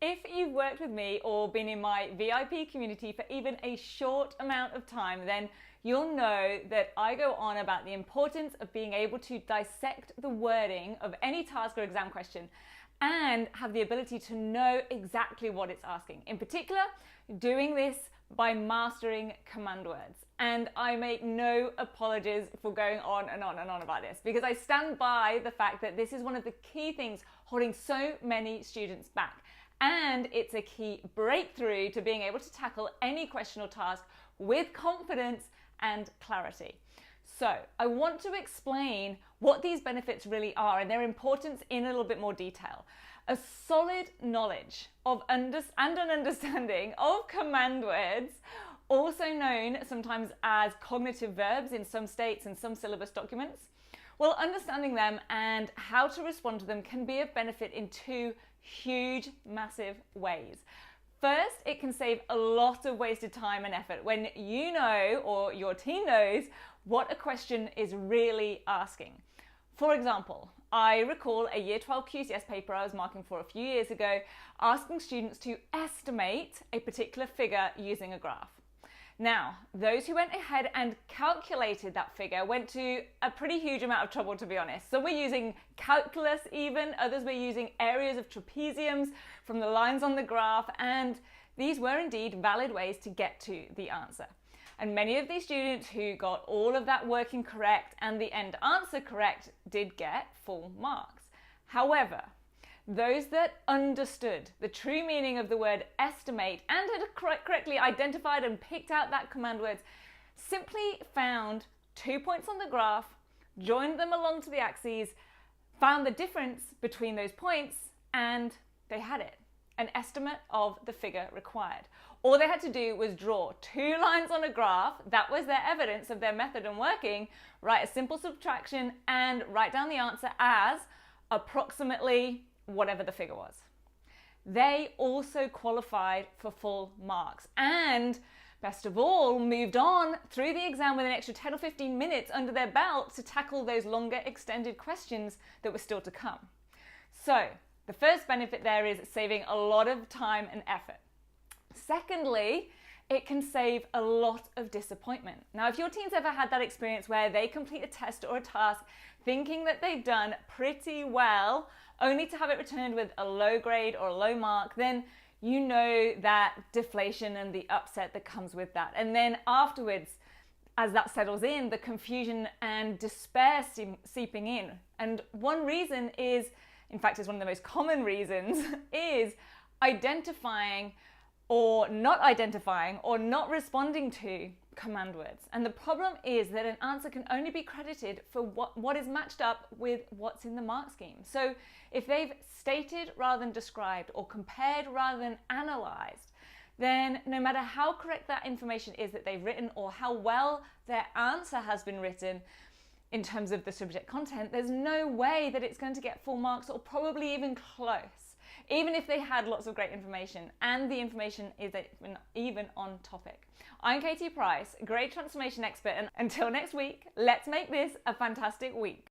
If you've worked with me or been in my VIP community for even a short amount of time, then you'll know that I go on about the importance of being able to dissect the wording of any task or exam question and have the ability to know exactly what it's asking. In particular, doing this by mastering command words. And I make no apologies for going on and on and on about this, because I stand by the fact that this is one of the key things holding so many students back. And it's a key breakthrough to being able to tackle any question or task with confidence and clarity. So I want to explain what these benefits really are and their importance in a little bit more detail. A solid knowledge of and an understanding of command words, also known sometimes as cognitive verbs in some states and some syllabus documents. Well, understanding them and how to respond to them can be of benefit in two huge, massive ways. First, it can save a lot of wasted time and effort when you know, or your team knows, what a question is really asking. For example, I recall a Year 12 QCS paper I was marking for a few years ago, asking students to estimate a particular figure using a graph. Now, those who went ahead and calculated that figure went to a pretty huge amount of trouble, to be honest. So we're using calculus even, others were using areas of trapeziums from the lines on the graph, and these were indeed valid ways to get to the answer. And many of these students who got all of that working correct and the end answer correct did get full marks. However, those that understood the true meaning of the word estimate and had correctly identified and picked out that command words simply found 2 points on the graph, joined them along to the axes, found the difference between those points, and they had it. An estimate of the figure required. All they had to do was draw 2 lines on a graph. That was their evidence of their method and working. Write a simple subtraction and write down the answer as approximately whatever the figure was. They also qualified for full marks and, best of all, moved on through the exam with an extra 10 or 15 minutes under their belt to tackle those longer extended questions that were still to come. So the first benefit there is saving a lot of time and effort. Secondly, it can save a lot of disappointment. Now, if your team's ever had that experience where they complete a test or a task thinking that they've done pretty well, only to have it returned with a low grade or a low mark, then you know that deflation and the upset that comes with that. And then afterwards, as that settles in, the confusion and despair seeping in. And one reason is, in fact, it's one of the most common reasons, is identifying or not responding to command words. And the problem is that an answer can only be credited for what is matched up with what's in the mark scheme. So if they've stated rather than described or compared rather than analyzed, then no matter how correct that information is that they've written or how well their answer has been written in terms of the subject content, there's no way that it's going to get full marks or probably even close, even if they had lots of great information and the information is even on topic. I'm Katie Price, grade transformation expert, and until next week, let's make this a fantastic week.